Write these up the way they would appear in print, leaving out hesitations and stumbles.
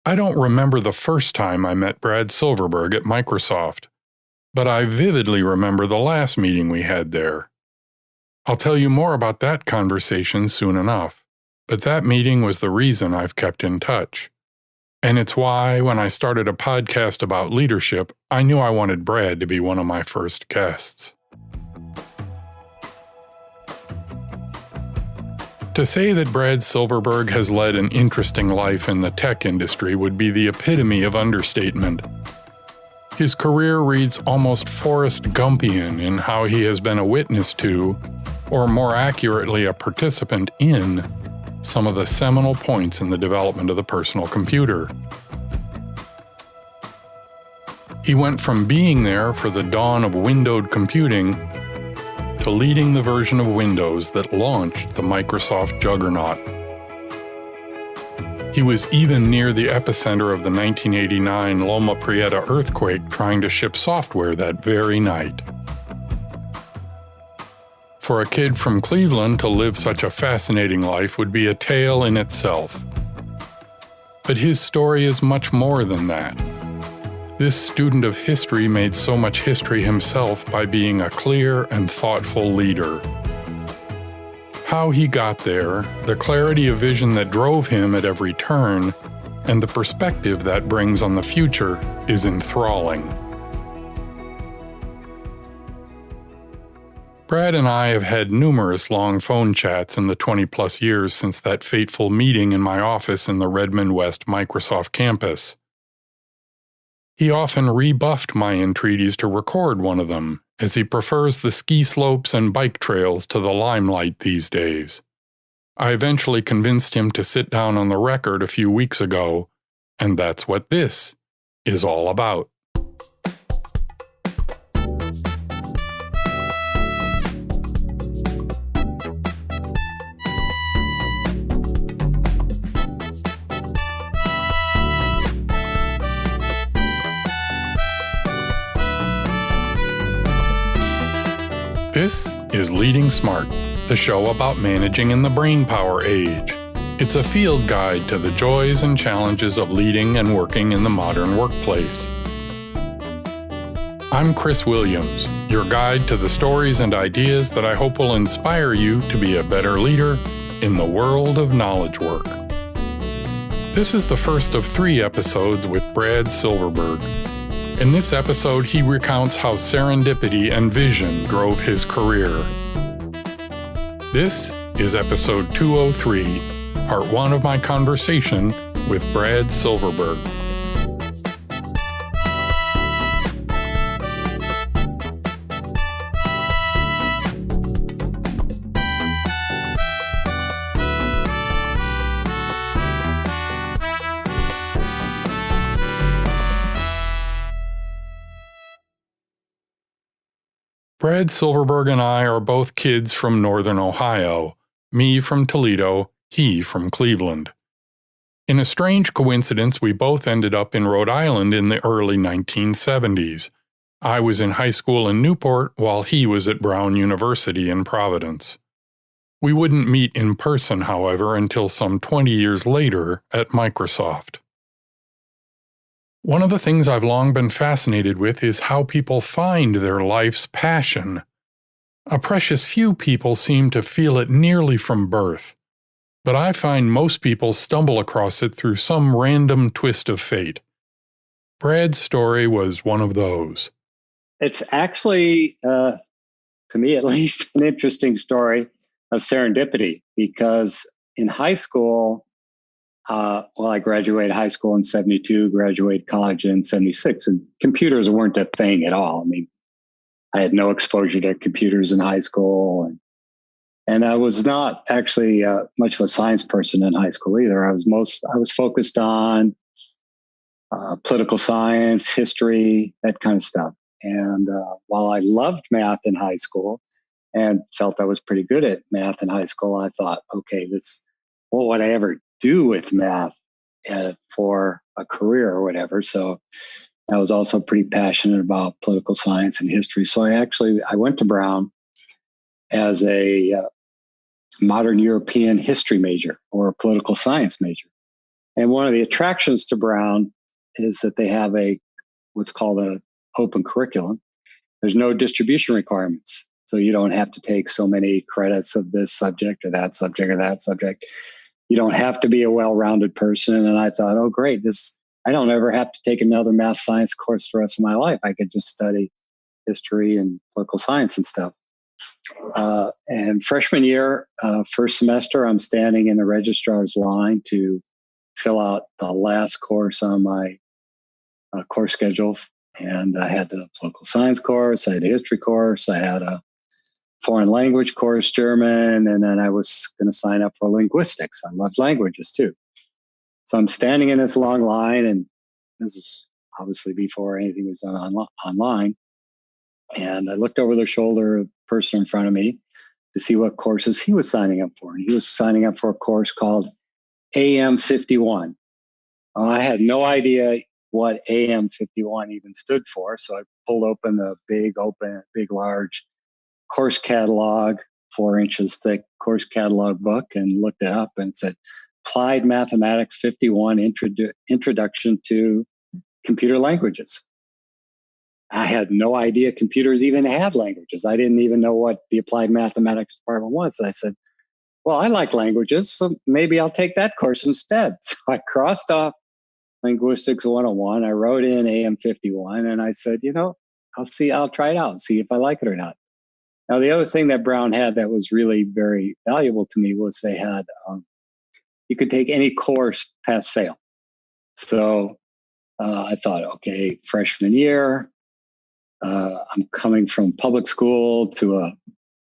I don't remember the first time I met Brad Silverberg at Microsoft, but I vividly remember the last meeting we had there. I'll tell you more about that conversation soon enough, but that meeting was the reason I've kept in touch. And it's why, when I started a podcast about leadership, I knew I wanted Brad to be one of my first guests. To say that Brad Silverberg has led an interesting life in the tech industry would be the epitome of understatement. His career reads almost Forrest Gumpian in how he has been a witness to, or more accurately a participant in, some of the seminal points in the development of the personal computer. He went from being there for the dawn of windowed computing to leading the version of Windows that launched the Microsoft juggernaut. He was even near the epicenter of the 1989 Loma Prieta earthquake, trying to ship software that very night. For a kid from Cleveland to live such a fascinating life would be a tale in itself. But his story is much more than that. This student of history made so much history himself by being a clear and thoughtful leader. How he got there, the clarity of vision that drove him at every turn, and the perspective that brings on the future is enthralling. Brad and I have had numerous long phone chats in the 20-plus years since that fateful meeting in my office in the Redmond West Microsoft campus. He often rebuffed my entreaties to record one of them, as he prefers the ski slopes and bike trails to the limelight these days. I eventually convinced him to sit down on the record a few weeks ago, and that's what this is all about. This is Leading Smart, the show about managing in the brainpower age. It's a field guide to the joys and challenges of leading and working in the modern workplace. I'm Chris Williams, your guide to the stories and ideas that I hope will inspire you to be a better leader in the world of knowledge work. This is the first of 3 episodes with Brad Silverberg. In this episode, he recounts how serendipity and vision drove his career. This is episode 203, part 1 of my conversation with Brad Silverberg. Brad Silverberg and I are both kids from northern Ohio, me from Toledo, he from Cleveland. In a strange coincidence, we both ended up in Rhode Island in the early 1970s. I was in high school in Newport while he was at Brown University in Providence. We wouldn't meet in person, however, until some 20 years later at Microsoft. One of the things I've long been fascinated with is how people find their life's passion. A precious few people seem to feel it nearly from birth, but I find most people stumble across it through some random twist of fate. Brad's story was one of those. It's actually, to me at least, an interesting story of serendipity, because in high school, I graduated high school in 72, graduated college in 76, and computers weren't a thing at all. I mean, I had no exposure to computers in high school, and I was not actually much of a science person in high school either. I was focused on political science, history, that kind of stuff. And while I loved math in high school and felt I was pretty good at math in high school, I thought, okay, what would I ever do with math for a career or whatever? So I was also pretty passionate about political science and history. So I went to Brown as a modern European history major or a political science major. And one of the attractions to Brown is that they have what's called an open curriculum. There's no distribution requirements. So you don't have to take so many credits of this subject or that subject or that subject. You don't have to be a well-rounded person. And I thought, oh, great. I don't ever have to take another math science course the rest of my life. I could just study history and political science and stuff. And freshman year, first semester, I'm standing in the registrar's line to fill out the last course on my course schedule. And I had a political science course, I had a history course, I had a foreign language course, German, and then I was going to sign up for linguistics. I loved languages too. So I'm standing in this long line, and this is obviously before anything was done online. And I looked over the shoulder of the person in front of me to see what courses he was signing up for. And he was signing up for a course called AM 51. I had no idea what AM 51 even stood for. So I pulled open the big, large course catalog, 4 inches thick course catalog book, and looked it up, and it said Applied Mathematics 51 Introduction to Computer Languages. I had no idea computers even had languages. I didn't even know what the Applied Mathematics department was. I said, well, I like languages, so maybe I'll take that course instead. So I crossed off Linguistics 101. I wrote in AM 51, and I said, I'll try it out and see if I like it or not. Now, the other thing that Brown had that was really very valuable to me was they had, you could take any course, pass, fail. So I thought, okay, freshman year, I'm coming from public school to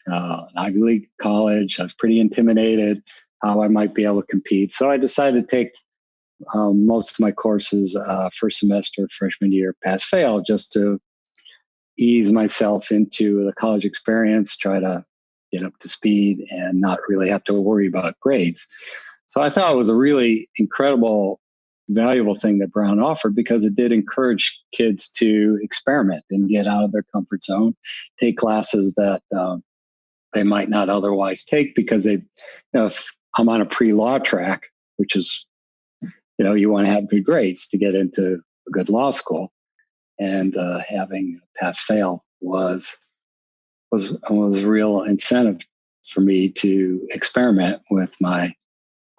an Ivy League college. I was pretty intimidated how I might be able to compete. So I decided to take most of my courses first semester, freshman year, pass, fail, just to ease myself into the college experience, try to get up to speed and not really have to worry about grades. So I thought it was a really incredible, valuable thing that Brown offered, because it did encourage kids to experiment and get out of their comfort zone, take classes that they might not otherwise take, because if I'm on a pre-law track, which is, you want to have good grades to get into a good law school. And having pass-fail was a real incentive for me to experiment with my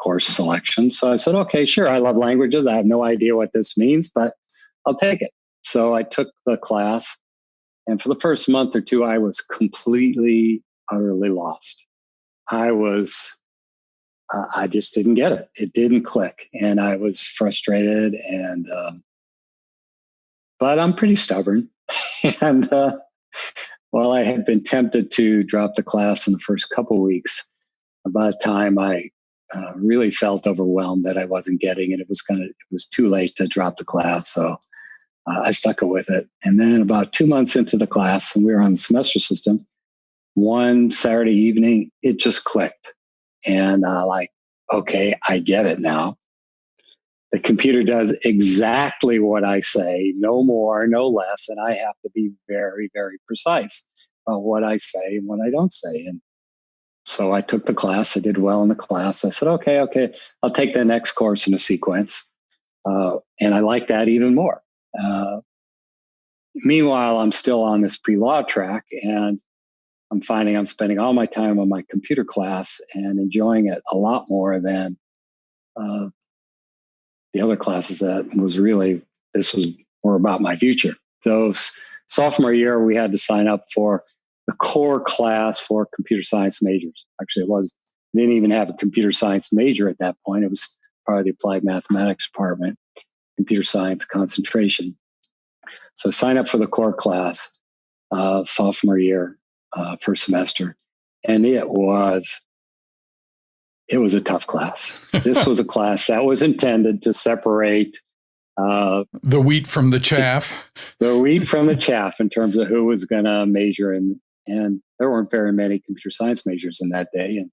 course selection. So I said, okay, sure, I love languages. I have no idea what this means, but I'll take it. So I took the class, and for the first month or two, I was completely, utterly lost. I just didn't get it. It didn't click, and I was frustrated, and but I'm pretty stubborn. And while I had been tempted to drop the class in the first couple of weeks, by the time I really felt overwhelmed that I wasn't getting it, it was too late to drop the class. So I stuck with it. And then about 2 months into the class, and we were on the semester system, one Saturday evening, it just clicked. And okay, I get it now. The computer does exactly what I say, no more, no less, and I have to be very, very precise about what I say and what I don't say. And so I took the class. I did well in the class. I said, okay, I'll take the next course in a sequence. And I like that even more. Meanwhile, I'm still on this pre-law track, and I'm finding I'm spending all my time on my computer class and enjoying it a lot more than the other classes. This was more about my future. So sophomore year, we had to sign up for the core class for computer science majors. Actually, I didn't even have a computer science major at that point. It was part of the applied mathematics department, computer science concentration. So sign up for the core class sophomore year, first semester. And it was a tough class. This was a class that was intended to separate the wheat from the chaff. The wheat from the chaff in terms of who was going to major in. And there weren't very many computer science majors in that day. And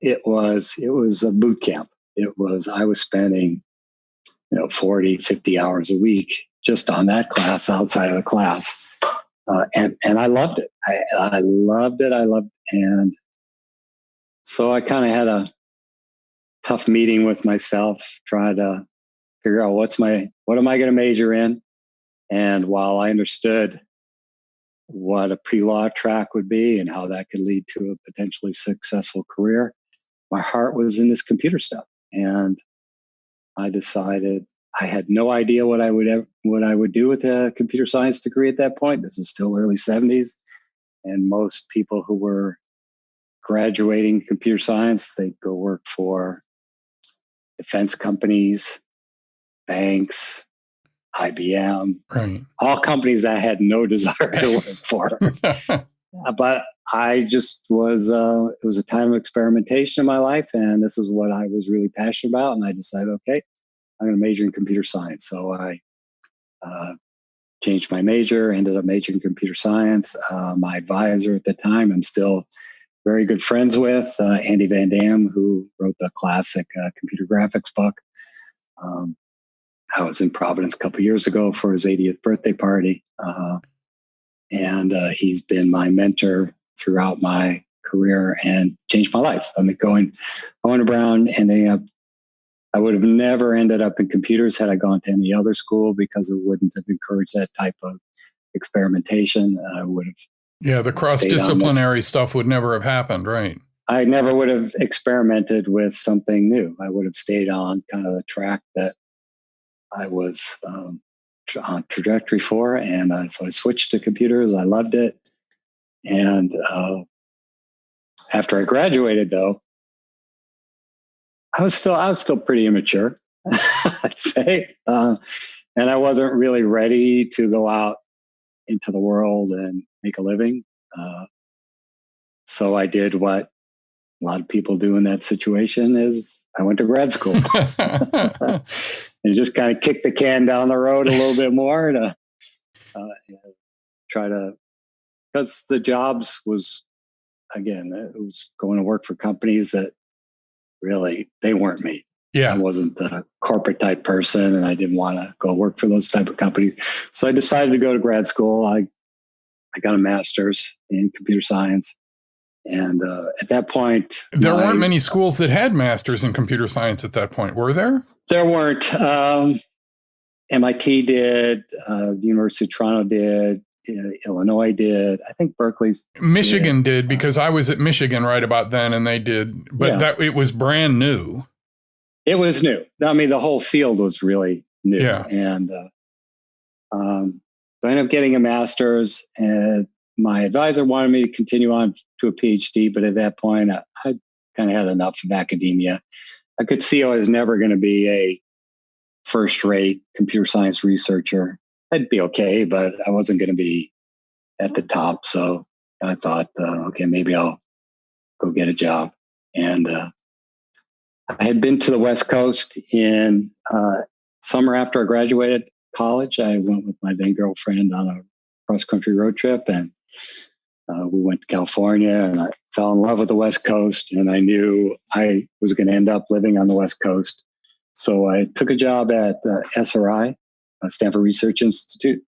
it was a boot camp. I was spending 40, 50 hours a week just on that class, outside of the class. And I loved it. I loved it. And so I kind of had tough meeting with myself, trying to figure out what am I going to major in? And while I understood what a pre-law track would be and how that could lead to a potentially successful career, my heart was in this computer stuff. And I decided I had no idea what I would do with a computer science degree at that point. This is still early 70s. And most people who were graduating computer science, they'd go work for defense companies, banks, IBM, Right. all companies that I had no desire to work for. But I just it was a time of experimentation in my life, and this is what I was really passionate about. And I decided, okay, I'm going to major in computer science. So I changed my major, ended up majoring in computer science. My advisor at the time, I'm still very good friends with, Andy Van Dam, who wrote the classic computer graphics book. I was in Providence a couple of years ago for his 80th birthday party. And he's been my mentor throughout my career and changed my life. I mean, going to Brown, ending up, I would have never ended up in computers had I gone to any other school because it wouldn't have encouraged that type of experimentation. I would have. Yeah, the cross-disciplinary stuff would never have happened, right? I never would have experimented with something new. I would have stayed on kind of the track that I was on trajectory for. And so I switched to computers. I loved it. And after I graduated, though, I was still pretty immature, I'd say. And I wasn't really ready to go out into the world and make a living. So I did what a lot of people do in that situation is I went to grad school and just kind of kicked the can down the road a little bit more to try to, because the jobs was, again, it was going to work for companies that really, they weren't me. Yeah. I wasn't the corporate type person and I didn't want to go work for those type of companies. So I decided to go to grad school. I got a master's in computer science. And at that point, there weren't many schools that had masters in computer science at that point, were there? There weren't. MIT did, the University of Toronto did, Illinois did. I think Berkeley's Michigan did because I was at Michigan right about then, and they did. But it was brand new. It was new. I mean, the whole field was really new. Yeah. And so I ended up getting a master's, and my advisor wanted me to continue on to a PhD, but at that point, I kind of had enough of academia. I could see I was never going to be a first-rate computer science researcher. I'd be okay, but I wasn't going to be at the top. So I thought, okay, maybe I'll go get a job. And I had been to the West Coast in summer after I graduated college. I went with my then girlfriend on a cross-country road trip, and we went to California, and I fell in love with the West Coast, and I knew I was going to end up living on the West Coast. So I took a job at SRI, Stanford Research Institute,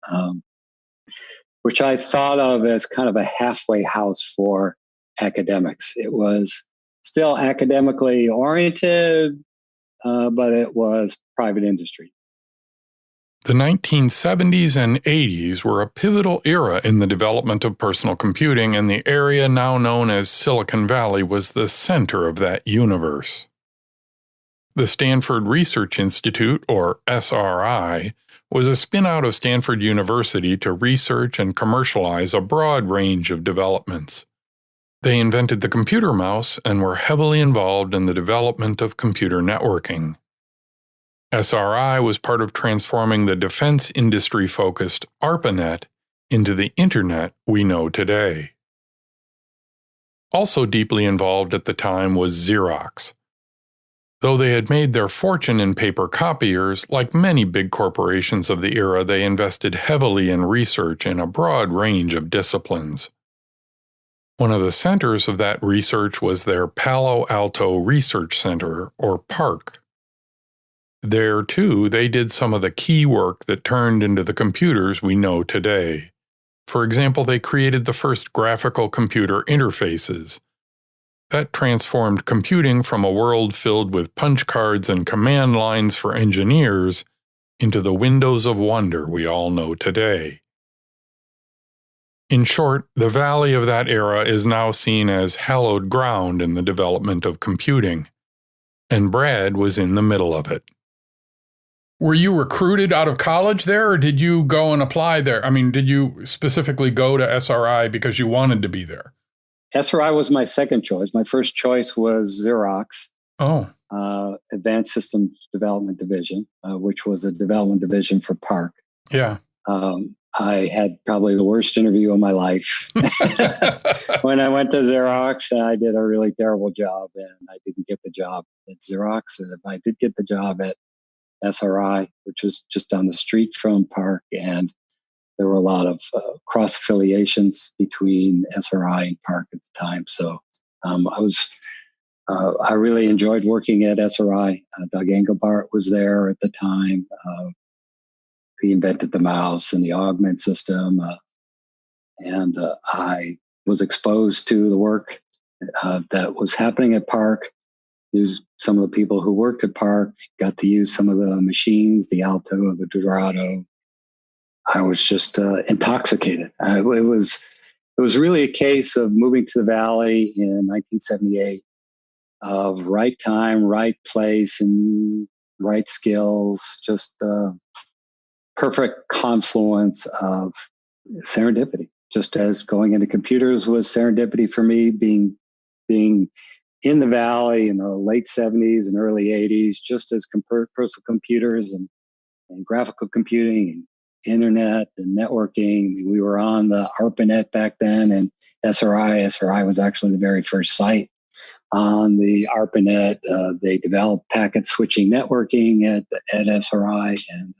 which I thought of as kind of a halfway house for academics. It was still academically oriented, but it was private industry. The 1970s and 80s were a pivotal era in the development of personal computing, and the area now known as Silicon Valley was the center of that universe. The Stanford Research Institute, or SRI, was a spin-out of Stanford University to research and commercialize a broad range of developments. They invented the computer mouse and were heavily involved in the development of computer networking. SRI was part of transforming the defense industry-focused ARPANET into the Internet we know today. Also deeply involved at the time was Xerox. Though they had made their fortune in paper copiers, like many big corporations of the era, they invested heavily in research in a broad range of disciplines. One of the centers of that research was their Palo Alto Research Center, or PARC. There, too, they did some of the key work that turned into the computers we know today. For example, they created the first graphical computer interfaces. That transformed computing from a world filled with punch cards and command lines for engineers into the windows of wonder we all know today. In short, the valley of that era is now seen as hallowed ground in the development of computing, and Brad was in the middle of it. Were you recruited out of college there, or did you go and apply there? I mean, did you specifically go to SRI because you wanted to be there? SRI was my second choice. My first choice was Xerox, Advanced Systems Development Division, which was a development division for PARC. Yeah. I had probably the worst interview of my life when I went to Xerox. I did a really terrible job, and I didn't get the job at Xerox. And I did get the job at SRI, which was just down the street from PARC, and there were a lot of cross affiliations between SRI and PARC at the time. So I really enjoyed working at SRI. Doug Engelbart was there at the time. He invented the mouse and the augment system. And I was exposed to the work that was happening at PARC. Used some of the people who worked at PARC, got to use some of the machines, the Alto, the Dorado. I was just intoxicated. It was really a case of moving to the Valley in 1978, of right time, right place, and right skills, just perfect confluence of serendipity. Just as going into computers was serendipity for me, being in the Valley in the late 70s and early 80s, just as personal computers and graphical computing and internet and networking. We were on the ARPANET back then, and SRI was actually the very first site on the ARPANET. They developed packet switching networking at SRI, and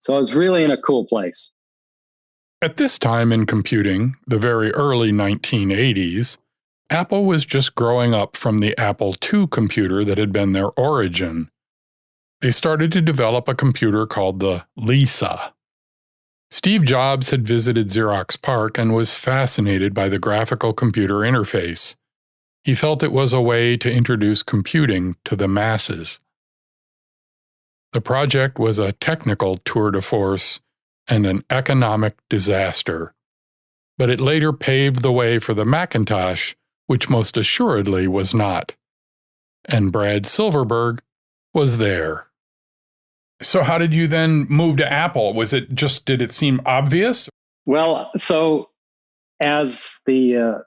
so I was really in a cool place. At this time in computing, the very early 1980s, Apple was just growing up from the Apple II computer that had been their origin. They started to develop a computer called the Lisa. Steve Jobs had visited Xerox PARC and was fascinated by the graphical computer interface. He felt it was a way to introduce computing to the masses. The project was a technical tour de force and an economic disaster, but it later paved the way for the Macintosh, which most assuredly was not. And Brad Silverberg was there. So how did you then move to Apple? Did it seem obvious? Well, so as the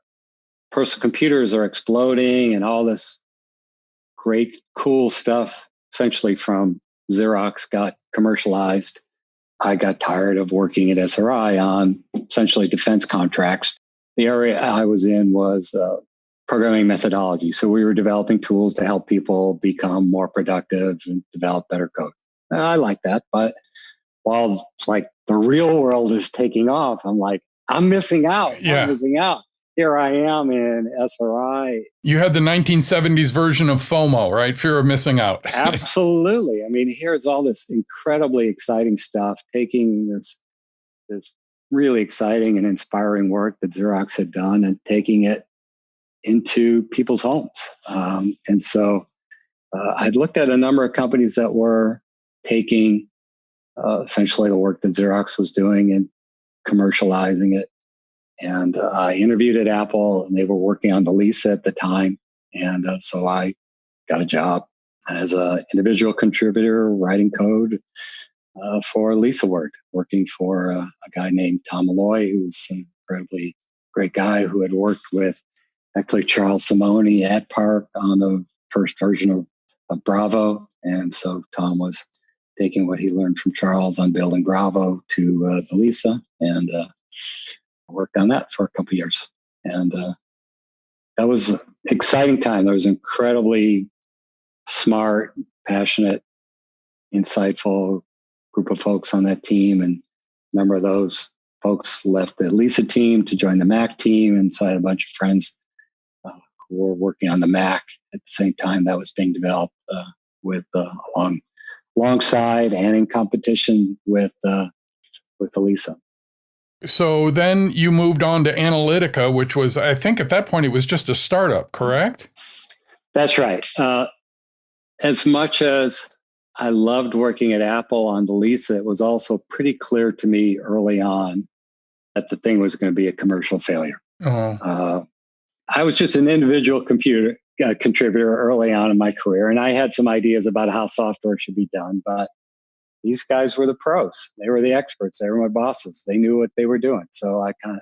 personal computers are exploding and all this great, cool stuff, essentially from Xerox, got commercialized, I got tired of working at SRI on essentially defense contracts. The area I was in was programming methodology. So we were developing tools to help people become more productive and develop better code. I like that. But while like the real world is taking off, I'm like, I'm missing out. Yeah. I'm missing out. Here I am in SRI. You had the 1970s version of FOMO, right? Fear of missing out. Absolutely. I mean, here's all this incredibly exciting stuff, taking this really exciting and inspiring work that Xerox had done and taking it into people's homes. And so I'd looked at a number of companies that were taking essentially the work that Xerox was doing and commercializing it. And I interviewed at Apple, and they were working on the Lisa at the time. And so I got a job as an individual contributor writing code for Lisa Word, working for a guy named Tom Malloy, who was an incredibly great guy who had worked with actually Charles Simoni at PARC on the first version of Bravo. And so Tom was taking what he learned from Charles on building Bravo to the Lisa, and worked on that for a couple of years. And that was an exciting time. There was an incredibly smart, passionate, insightful group of folks on that team. And a number of those folks left the Lisa team to join the Mac team. And so I had a bunch of friends who were working on the Mac at the same time that was being developed alongside and in competition with the Lisa. So then you moved on to Analytica, which was, I think at that point, it was just a startup, correct? That's right. As much as I loved working at Apple on the Lisa, it was also pretty clear to me early on that the thing was going to be a commercial failure. Oh. I was just an individual contributor early on in my career, and I had some ideas about how software should be done, but these guys were the pros. They were the experts. They were my bosses. They knew what they were doing. So I kind of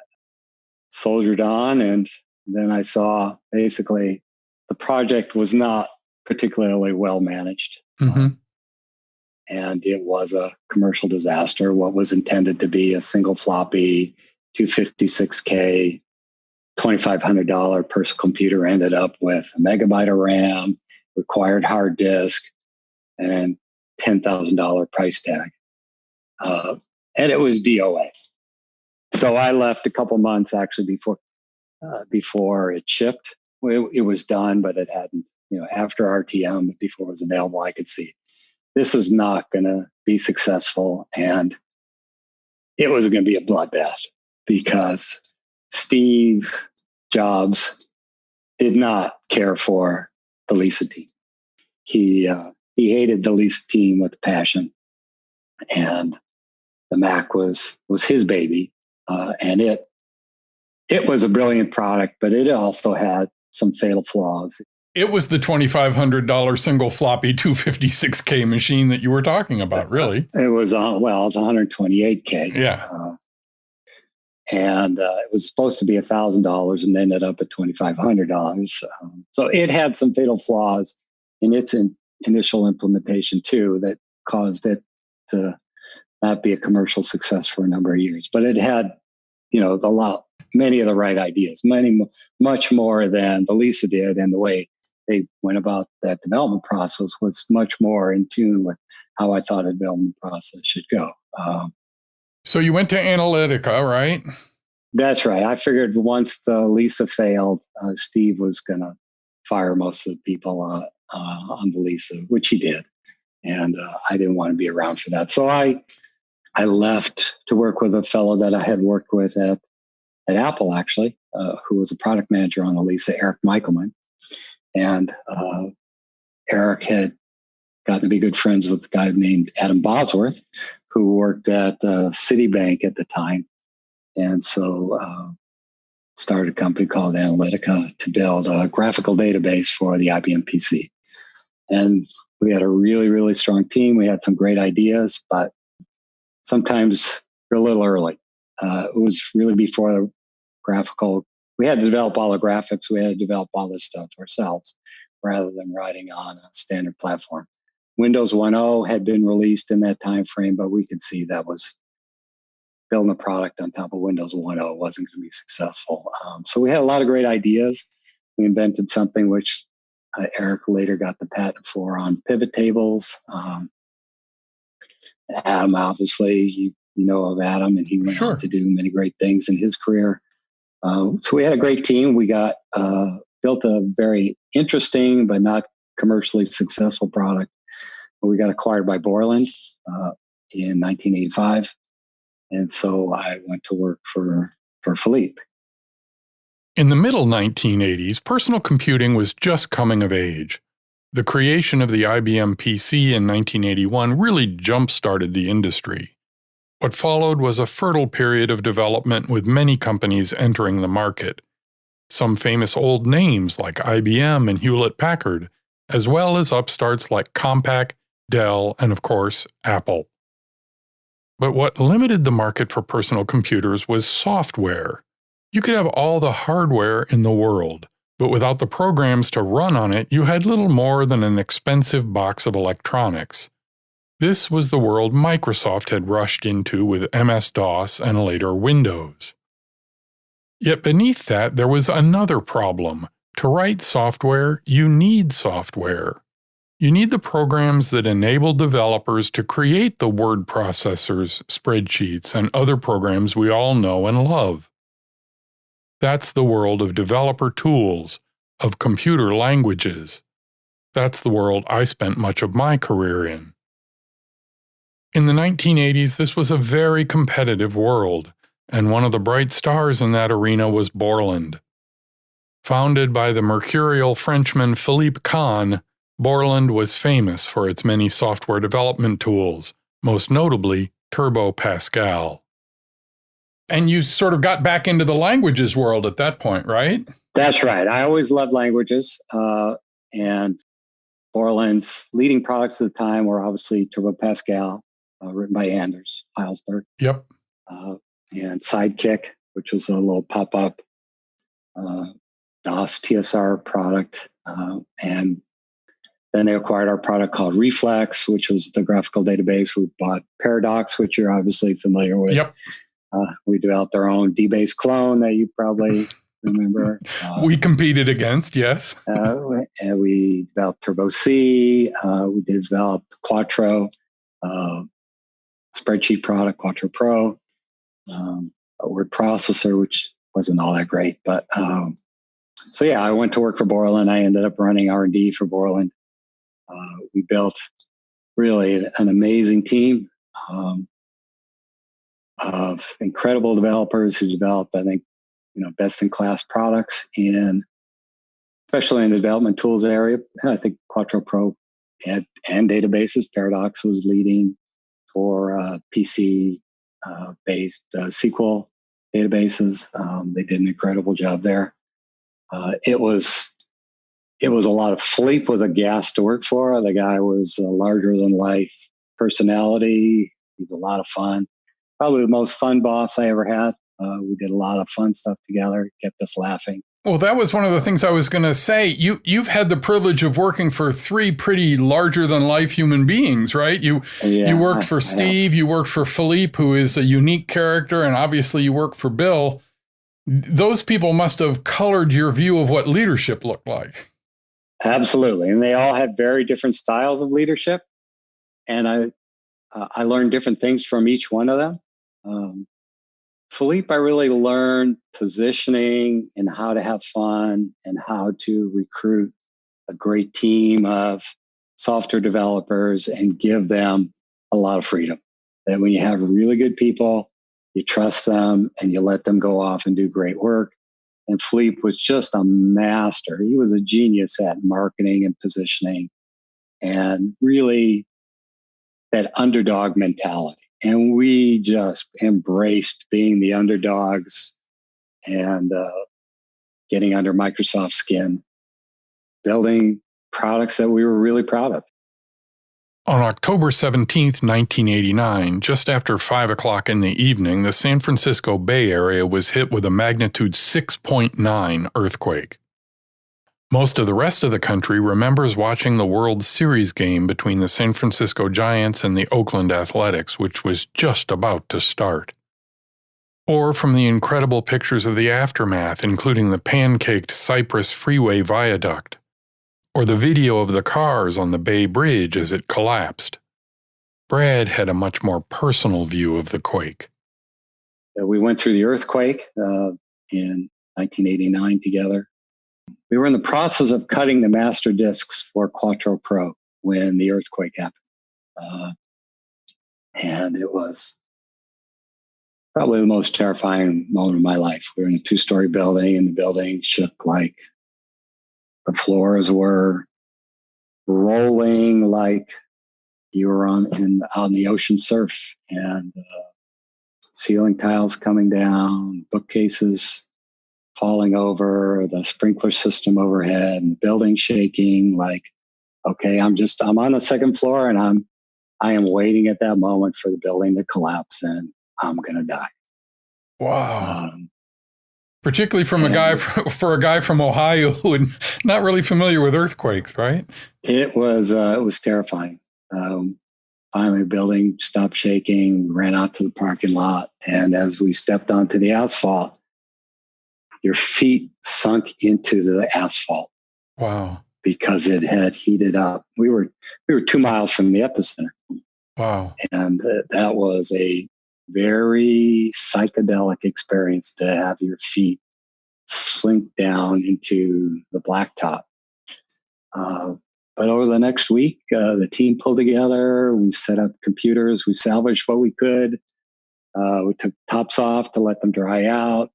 soldiered on, and then I saw basically the project was not particularly well managed. Mm-hmm. And it was a commercial disaster. What was intended to be a single floppy 256K, $2,500 per computer ended up with a megabyte of RAM, required hard disk, and $10,000 price tag. And it was DOA. So I left a couple months actually before it shipped. It was done, but it hadn't, after RTM, before it was available, I could see this is not going to be successful. And it was going to be a bloodbath because Steve Jobs did not care for the Lisa team. He hated the Lisa team with passion, and the Mac was his baby, and it was a brilliant product, but it also had some fatal flaws. It was the $2,500 single floppy 256K machine that you were talking about, really. It was it was 128K. Yeah. And it was supposed to be $1,000 and ended up at $2,500. So it had some fatal flaws in its initial implementation too that caused it to not be a commercial success for a number of years. But it had, many of the right ideas, much more than the Lisa did, and the way they went about that development process was much more in tune with how I thought a development process should go. So you went to Analytica, right? That's right. I figured once the Lisa failed, Steve was going to fire most of the people on the Lisa, which he did. And I didn't want to be around for that. So I left to work with a fellow that I had worked with at Apple, actually, who was a product manager on the Lisa, Eric Michelman. And Eric had gotten to be good friends with a guy named Adam Bosworth, who worked at Citibank at the time. And so started a company called Analytica to build a graphical database for the IBM PC. And we had a really, really strong team. We had some great ideas, but sometimes we're a little early. It was really before the graphical. We had to develop all the graphics. We had to develop all this stuff ourselves rather than riding on a standard platform. Windows 1.0 had been released in that time frame, but we could see that was building a product on top of Windows 1.0 wasn't going to be successful. So we had a lot of great ideas. We invented something which Eric later got the patent for on pivot tables. Adam, obviously, you know of Adam, and he went on to do many great things in his career. So we had a great team. We got built a very interesting but not commercially successful product. We got acquired by Borland in 1985. And so I went to work for Philippe. In the middle 1980s, personal computing was just coming of age. The creation of the IBM PC in 1981 really jump-started the industry. What followed was a fertile period of development with many companies entering the market. Some famous old names like IBM and Hewlett-Packard, as well as upstarts like Compaq, Dell, and of course, Apple. But what limited the market for personal computers was software. You could have all the hardware in the world, but without the programs to run on it, you had little more than an expensive box of electronics. This was the world Microsoft had rushed into with MS-DOS and later Windows. Yet beneath that, there was another problem. To write software, you need software. You need the programs that enable developers to create the word processors, spreadsheets, and other programs we all know and love. That's the world of developer tools, of computer languages. That's the world I spent much of my career in. In the 1980s, this was a very competitive world. and one of the bright stars in that arena was Borland. Founded by the mercurial Frenchman Philippe Kahn, Borland was famous for its many software development tools, most notably Turbo Pascal. And you sort of got back into the languages world at that point, right? That's right. I always loved languages. And Borland's leading products at the time were obviously Turbo Pascal, written by Anders Heilsberg. Yep. And Sidekick, which was a little pop-up DOS TSR product. And then they acquired our product called Reflex, which was the graphical database. We bought Paradox, which you're obviously familiar with. Yep. We developed our own DBase clone that you probably remember. We competed against, yes. And we developed Turbo C. We developed Quattro, spreadsheet product, Quattro Pro, a word processor, which wasn't all that great. But so yeah, I went to work for Borland. I ended up running R&D for Borland. We built really an amazing team of incredible developers who developed, I think, best-in-class products especially in the development tools area. I think Quattro Pro and databases. Paradox was leading for PC-based SQL databases. They did an incredible job there. It was a lot of Philippe was a gas to work for. The guy was a larger than life personality. He was a lot of fun. Probably the most fun boss I ever had. We did a lot of fun stuff together. Kept us laughing. Well, that was one of the things I was going to say. You've had the privilege of working for three pretty larger than life human beings, right? You worked for Steve, you worked for Philippe, who is a unique character, and obviously you worked for Bill. Those people must have colored your view of what leadership looked like. Absolutely. And they all had very different styles of leadership. And I learned different things from each one of them. Philippe, I really learned positioning and how to have fun and how to recruit a great team of software developers and give them a lot of freedom. That when you have really good people, you trust them and you let them go off and do great work. And Philippe was just a master. He was a genius at marketing and positioning and really that underdog mentality. And we just embraced being the underdogs and getting under Microsoft's skin, building products that we were really proud of. On October 17th, 1989, just after 5 o'clock in the evening, the San Francisco Bay Area was hit with a magnitude 6.9 earthquake. Most of the rest of the country remembers watching the World Series game between the San Francisco Giants and the Oakland Athletics, which was just about to start. Or from the incredible pictures of the aftermath, including the pancaked Cypress Freeway viaduct, or the video of the cars on the Bay Bridge as it collapsed. Brad had a much more personal view of the quake. We went through the earthquake in 1989 together. We were in the process of cutting the master disks for Quattro Pro when the earthquake happened. And it was probably the most terrifying moment of my life. We were in a 2-story building and the building shook like the floors were rolling like you were on the ocean surf, and ceiling tiles coming down, bookcases falling over, the sprinkler system overhead, and the building shaking. Like, okay, I'm on the second floor, and I am waiting at that moment for the building to collapse, and I'm gonna die. Wow. Particularly from a guy from Ohio who is not really familiar with earthquakes, right? It was terrifying. Finally, the building stopped shaking, ran out to the parking lot, and as we stepped onto the asphalt, your feet sunk into the asphalt. Wow. Because it had heated up. We were 2 miles from the epicenter. Wow. And that was a very psychedelic experience to have your feet slink down into the blacktop. But over the next week, the team pulled together. We set up computers. We salvaged what we could. We took tops off to let them dry out.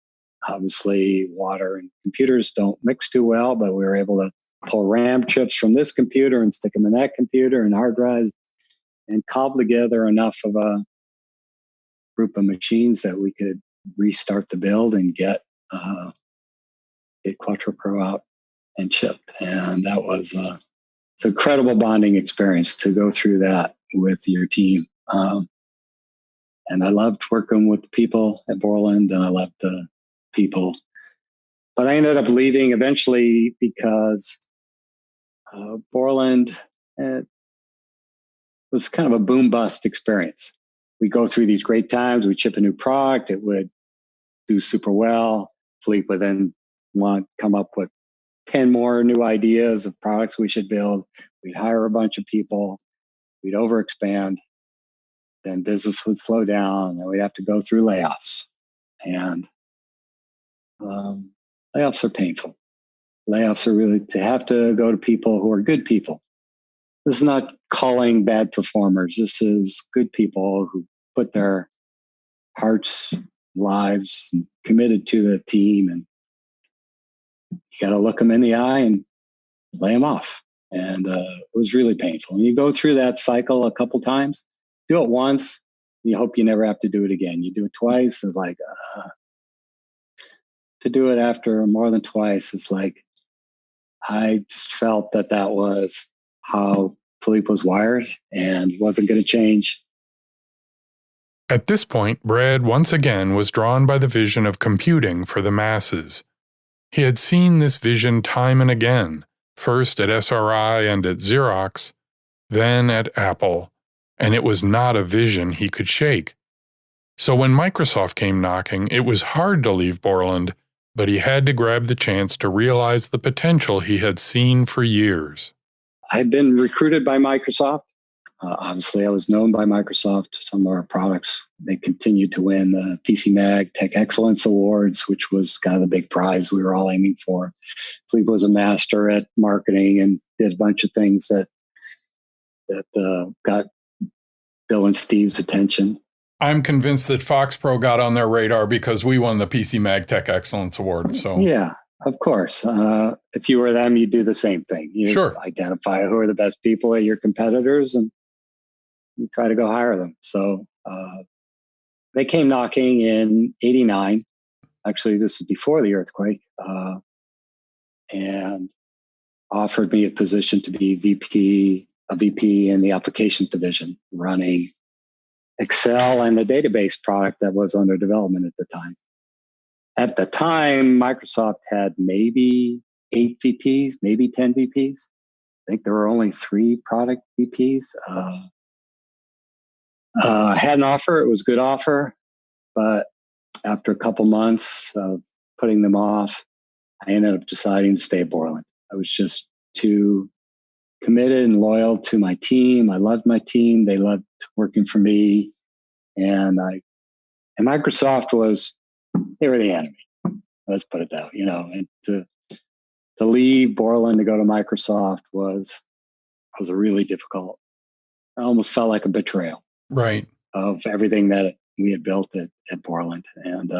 Obviously, water and computers don't mix too well, but we were able to pull RAM chips from this computer and stick them in that computer and hard drives and cobble together enough of a group of machines that we could restart the build and get Quattro Pro out and shipped. And that was it's an incredible bonding experience to go through that with your team. And I loved working with the people at Borland, and I loved the people. But I ended up leaving eventually because Borland was kind of a boom bust experience. We go through these great times. We'd ship a new product. It would do super well. Philippe would then come up with 10 more new ideas of products we should build. We'd hire a bunch of people. We'd overexpand. Then business would slow down, and we'd have to go through layoffs. And layoffs are painful. Layoffs are really to have to go to people who are good people. This is not calling bad performers. This is good people who put their hearts, lives, and committed to the team. And you got to look them in the eye and lay them off. And it was really painful. And you go through that cycle a couple times. Do it once, you hope you never have to do it again. You do it twice, it's like, to do it after more than twice, it's like, I just felt that was how Philippe was wired and wasn't going to change. At this point, Brad once again was drawn by the vision of computing for the masses. He had seen this vision time and again, first at SRI and at Xerox, then at Apple, and it was not a vision he could shake. So when Microsoft came knocking, it was hard to leave Borland, but he had to grab the chance to realize the potential he had seen for years. I had been recruited by Microsoft. Obviously, I was known by Microsoft. Some of our products, they continued to win the PC Mag Tech Excellence Awards, which was kind of the big prize we were all aiming for. Philippe was a master at marketing and did a bunch of things that got Bill and Steve's attention. I'm convinced that FoxPro got on their radar because we won the PC Mag Tech Excellence Award. So yeah, of course. If you were them, you'd do the same thing. You identify who are the best people at your competitors and you try to go hire them. So they came knocking in '89. Actually, this is before the earthquake, and offered me a position to be a VP in the applications division, running Excel and the database product that was under development at the time. At the time, Microsoft had maybe 8 VPs, maybe 10 VPs. I think there were only 3 product VPs. I had an offer. It was a good offer. But after a couple months of putting them off, I ended up deciding to stay at Borland. I was just too committed and loyal to my team. I loved my team. They loved working for me. And Microsoft they were the enemy. Let's put it that way, and to leave Borland to go to Microsoft was a really difficult. I almost felt like a betrayal. Right. Of everything that we had built at Borland. And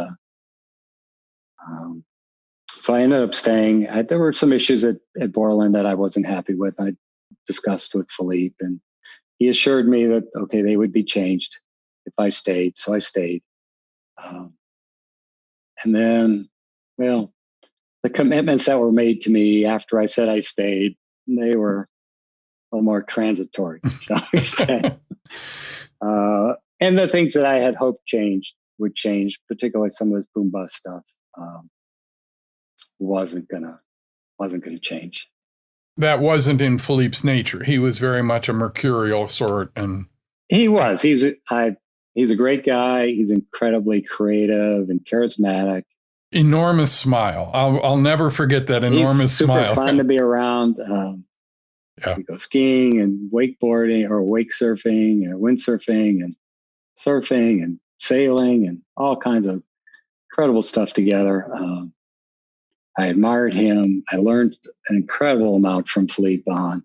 so I ended up staying. There were some issues at Borland that I wasn't happy with. I discussed with Philippe, and he assured me that, okay, they would be changed if I stayed. So I stayed. And then, well, the commitments that were made to me after I said I stayed, they were a little more transitory, shall we say. And the things that I had hoped would change, particularly some of this boom bust stuff, wasn't gonna change. That wasn't in Philippe's nature. He was very much a mercurial sort, and he was. He's a great guy. He's incredibly creative and charismatic. Enormous smile. I'll never forget that enormous smile. Super fun to be around. We go skiing and wakeboarding or wake surfing and windsurfing and surfing and sailing and all kinds of incredible stuff together. I admired him. I learned an incredible amount from Philippe on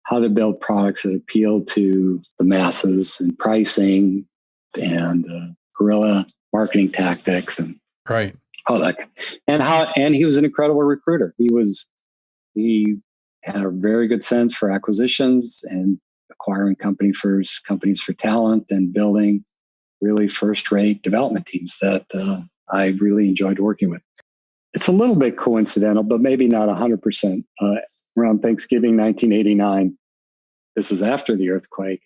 how to build products that appeal to the masses and pricing and guerrilla marketing tactics and right. all that. And he was an incredible recruiter. He had a very good sense for acquisitions and acquiring companies for talent and building really first-rate development teams that I really enjoyed working with. It's a little bit coincidental, but maybe not 100%. Around Thanksgiving 1989, this was after the earthquake,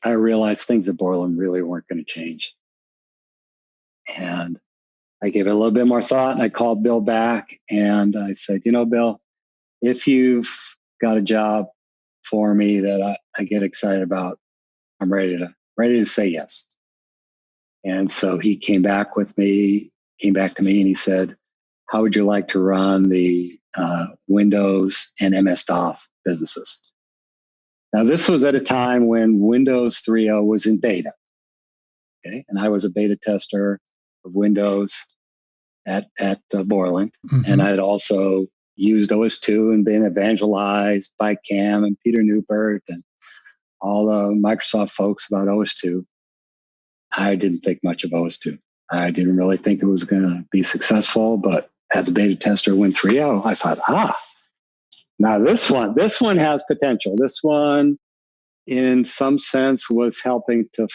I realized things at Borland really weren't going to change. And I gave it a little bit more thought, and I called Bill back and I said, Bill, if you've got a job for me that I get excited about, I'm ready to say yes. And so he came back to me and he said, how would you like to run the Windows and MS-DOS businesses? Now, this was at a time when Windows 3.0 was in beta. Okay. And I was a beta tester of Windows at Borland. Mm-hmm. And I had also used OS2 and been evangelized by Cam and Peter Newbert and all the Microsoft folks about OS2. I didn't think much of OS2. I didn't really think it was going to be successful, but as a beta tester Win 3.0, I thought, now this one has potential. This one, in some sense, was helping to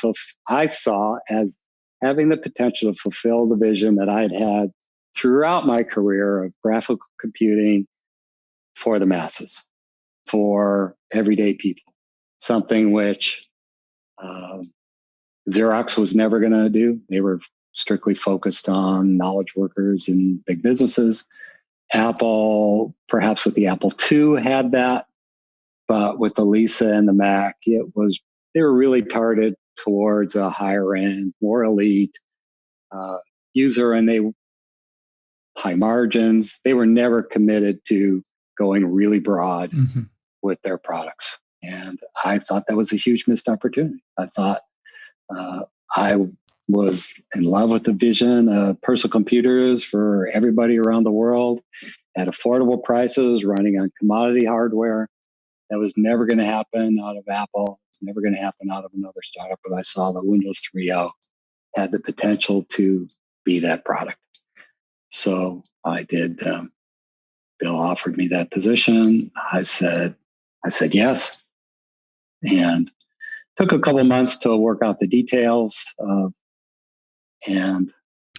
I saw as having the potential to fulfill the vision that I'd had throughout my career of graphical computing for the masses, for everyday people, something which Xerox was never going to do. They were strictly focused on knowledge workers and big businesses. Apple, perhaps with the Apple II, had that, but with the Lisa and the Mac, they were really targeted towards a higher end, more elite user, and they high margins. They were never committed to going really broad with their products, and I thought that was a huge missed opportunity. I thought I was in love with the vision of personal computers for everybody around the world at affordable prices, running on commodity hardware. That was never going to happen out of Apple. It's never going to happen out of another startup. But I saw that Windows 3.0 had the potential to be that product. So I did. Bill offered me that position. I said yes, and took a couple months to work out the details. And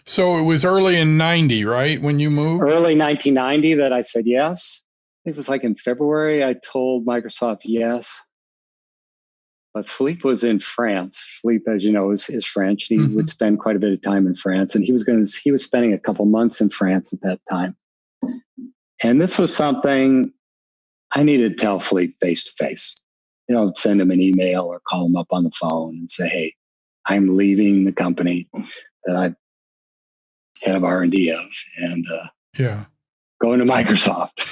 so it was early in 90, right? When you moved? Early 1990 that I said yes. I think it was like in February, I told Microsoft yes. But Philippe was in France. Philippe, as you know, is French. He would spend quite a bit of time in France, and he was spending a couple months in France at that time. And this was something I needed to tell Philippe face to face. Send him an email or call him up on the phone and say, "Hey, I'm leaving the company that I head of R&D of, and going to Microsoft."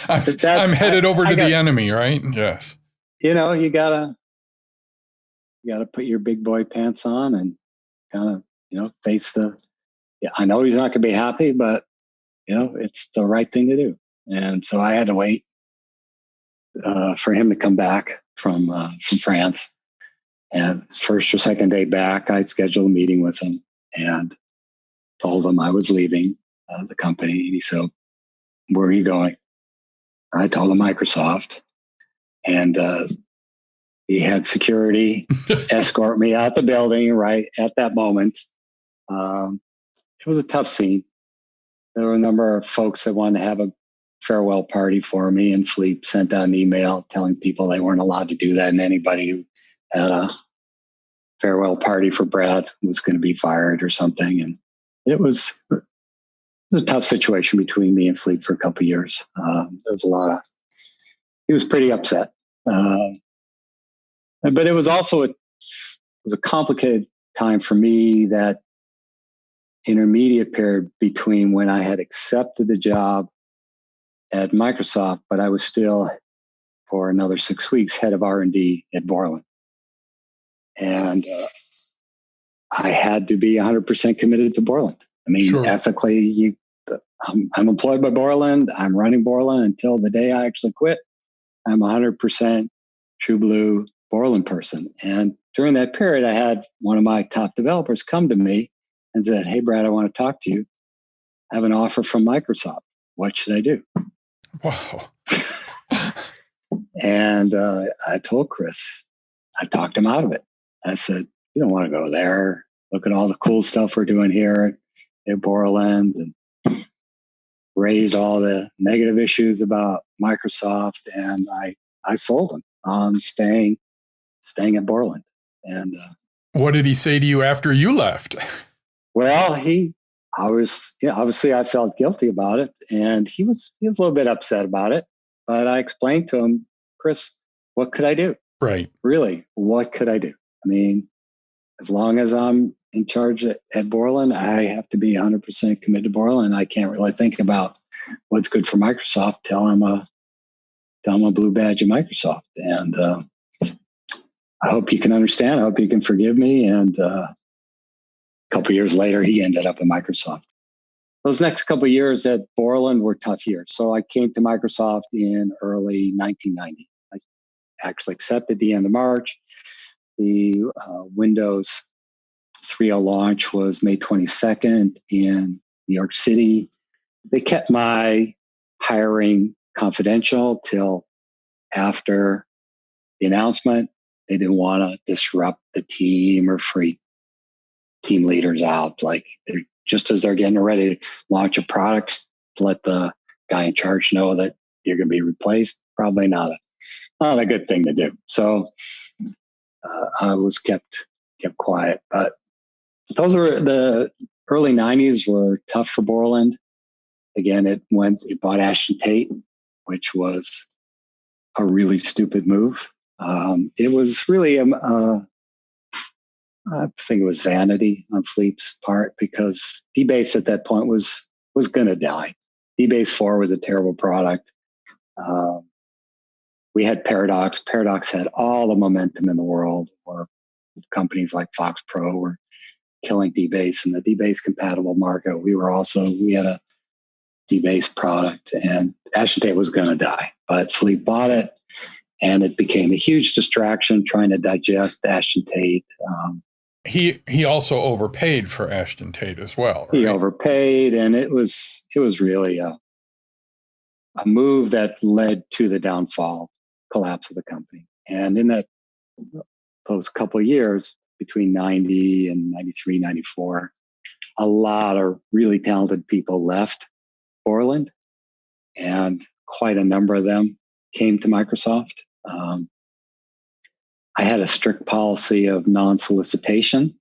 I'm headed over to the enemy, right? Yes. You gotta put your big boy pants on and kind of, face I know he's not gonna be happy, but it's the right thing to do. And so I had to wait for him to come back from France. And his first or second day back, I scheduled a meeting with him and told him I was leaving the company. And he said, "Where are you going?" I told him Microsoft. And he had security escort me out the building right at that moment. It was a tough scene. There were a number of folks that wanted to have a farewell party for me, and Philippe sent out an email telling people they weren't allowed to do that, and anybody who had a farewell party for Brad was going to be fired or something. And it was a tough situation between me and Philippe for a couple of years. There was he was pretty upset. But it was also a complicated time for me, that intermediate period between when I had accepted the job at Microsoft, but I was still, for another 6 weeks, head of R&D at Borland. And I had to be 100% committed to Borland. I mean, ethically, I'm employed by Borland. I'm running Borland until the day I actually quit. I'm 100% true blue Borland person. And during that period, I had one of my top developers come to me and said, "Hey, Brad, I want to talk to you. I have an offer from Microsoft. What should I do?" Wow. And I told Chris, I talked him out of it. I said, "You don't want to go there. Look at all the cool stuff we're doing here at Borland," and raised all the negative issues about Microsoft. And I sold him on staying at Borland. And what did he say to you after you left? well, obviously I felt guilty about it, and he was a little bit upset about it. But I explained to him, "Chris, what could I do? Right. Really, what could I do? I mean, as long as I'm in charge at Borland, I have to be 100% committed to Borland. I can't really think about what's good for Microsoft till I'm a blue badge of Microsoft." And I hope you can understand. I hope you can forgive me. And a couple of years later, he ended up at Microsoft. Those next couple of years at Borland were tough years. So I came to Microsoft in early 1990. I actually accepted the end of March. The Windows 3.0 launch was May 22nd in New York City. They kept my hiring confidential till after the announcement. They didn't want to disrupt the team or freak team leaders out. Like, just as they're getting ready to launch a product, to let the guy in charge know that you're going to be replaced. Probably not a good thing to do. So I was kept quiet. But those were the early 90s were tough for Borland. Again, it bought Ashton Tate, which was a really stupid move. It was really, I think it was vanity on Philippe's part, because DBase at that point was going to die. DBase 4 was a terrible product. We had Paradox. Paradox had all the momentum in the world, or companies like Fox Pro were killing DBase in the DBase compatible market. We had a DBase product, and Ashton Tate was going to die, but Philippe bought it, and it became a huge distraction trying to digest Ashton Tate. He also overpaid for Ashton Tate as well, right? He overpaid, and it was really a move that led to the collapse of the company. And in those couple of years between 90 and 93, 94, a lot of really talented people left Borland, and quite a number of them came to Microsoft. I had a strict policy of non-solicitation,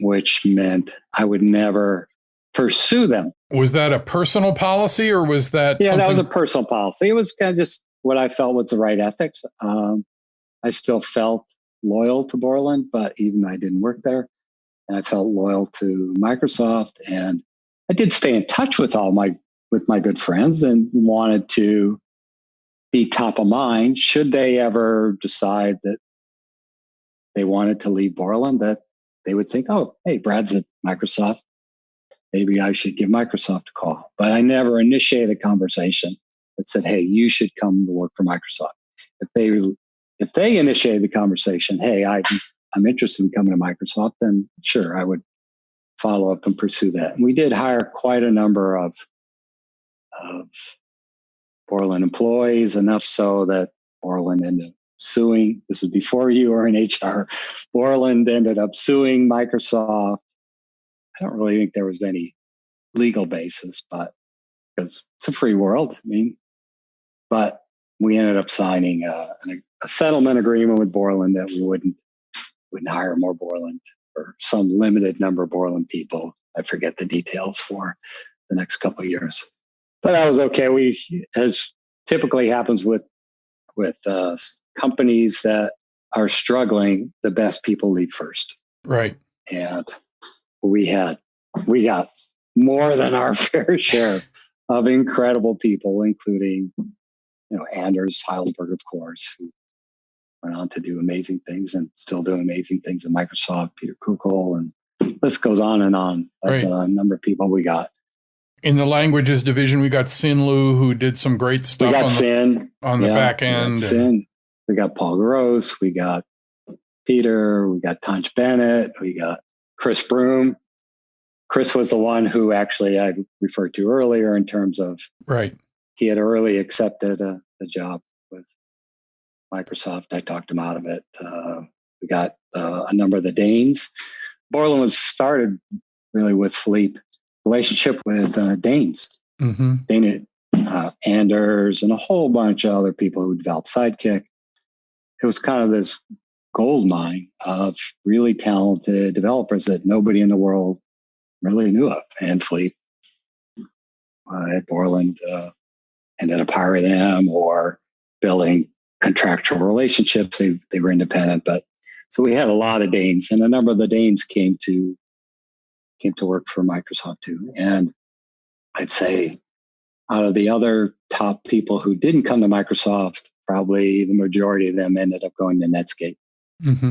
which meant I would never pursue them. Was that a personal policy, or was that something? That was a personal policy. It was kind of just what I felt was the right ethics. I still felt loyal to Borland, but even I didn't work there. And I felt loyal to Microsoft, and I did stay in touch with my good friends, and wanted to be top of mind should they ever decide that they wanted to leave Borland, that they would think, "Oh, hey, Brad's at Microsoft. Maybe I should give Microsoft a call." But I never initiated a conversation that said, "Hey, you should come to work for Microsoft." If they initiated the conversation, "Hey, I'm interested in coming to Microsoft," then sure, I would follow up and pursue that. And we did hire quite a number of Borland employees, enough so that Borland ended up suing. This is before you were in HR. Borland ended up suing Microsoft. I don't really think there was any legal basis, but because it's a free world. I mean, but we ended up signing a settlement agreement with Borland that we wouldn't hire more Borland, or some limited number of Borland people. I forget the details for the next couple of years, but that was okay. As typically happens with companies that are struggling, the best people leave first. Right. And we got more than our fair share of incredible people, including, Anders Heidelberg, of course, who went on to do amazing things and still doing amazing things at Microsoft, Peter Kukl, and the list goes on and on. Right. The number of people we got. In the languages division, we got Sin Lu, who did some great stuff on the back end. And We got Paul Gross, we got Peter, we got Tanj Bennett, we got Chris Broom. Chris was the one who actually I referred to earlier in terms of he had early accepted the job with Microsoft. I talked him out of it. We got a number of the Danes. Borland was started really with Philippe, relationship with Danes, Anders, and a whole bunch of other people who developed Sidekick. It was kind of this gold mine of really talented developers that nobody in the world really knew of. And Philippe at Borland ended up hiring them or building contractual relationships. They were independent, but so we had a lot of Danes, and a number of the Danes came to work for Microsoft too. And I'd say out of the other top people who didn't come to Microsoft, probably the majority of them ended up going to Netscape.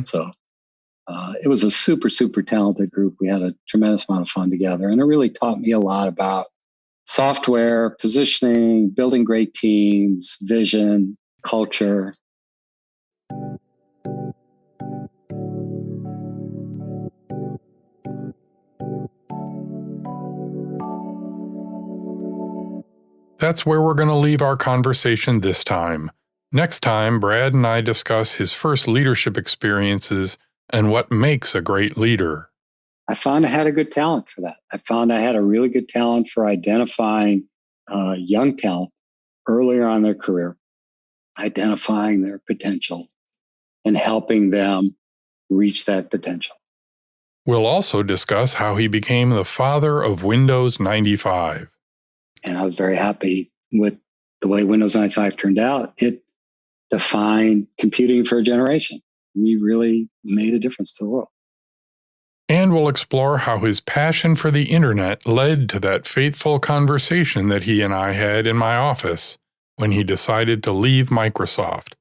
So it was a super, super talented group. We had a tremendous amount of fun together, and it really taught me a lot about software, positioning, building great teams, vision, culture. That's where we're going to leave our conversation this time. Next time, Brad and I discuss his first leadership experiences and what makes a great leader. I found I had a good talent for that. I found I had a really good talent for identifying young talent earlier on in their career, identifying their potential, and helping them reach that potential. We'll also discuss how he became the father of Windows 95. And I was very happy with the way Windows 95 turned out. It defined computing for a generation. We really made a difference to the world. And we'll explore how his passion for the internet led to that fateful conversation that he and I had in my office when he decided to leave Microsoft.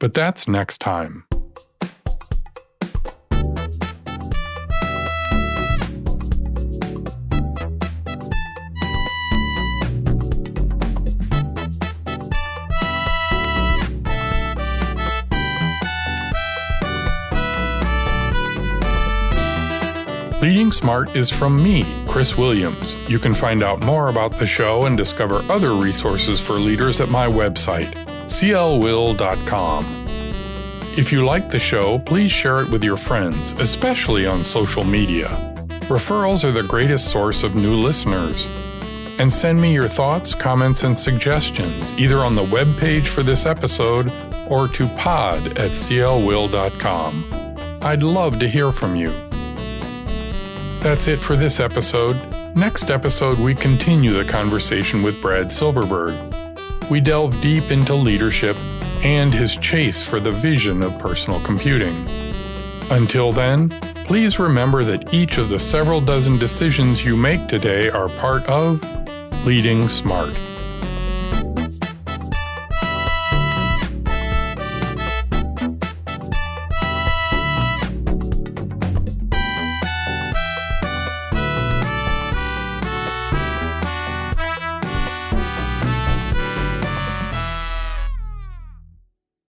But that's next time. Leading Smart is from me, Chris Williams. You can find out more about the show and discover other resources for leaders at my website, clwill.com. If you like the show, please share it with your friends, especially on social media. Referrals are the greatest source of new listeners. And send me your thoughts, comments, and suggestions, either on the webpage for this episode or to pod@clwill.com. I'd love to hear from you. That's it for this episode. Next episode, we continue the conversation with Brad Silverberg. We delve deep into leadership and his chase for the vision of personal computing. Until then, please remember that each of the several dozen decisions you make today are part of Leading Smart.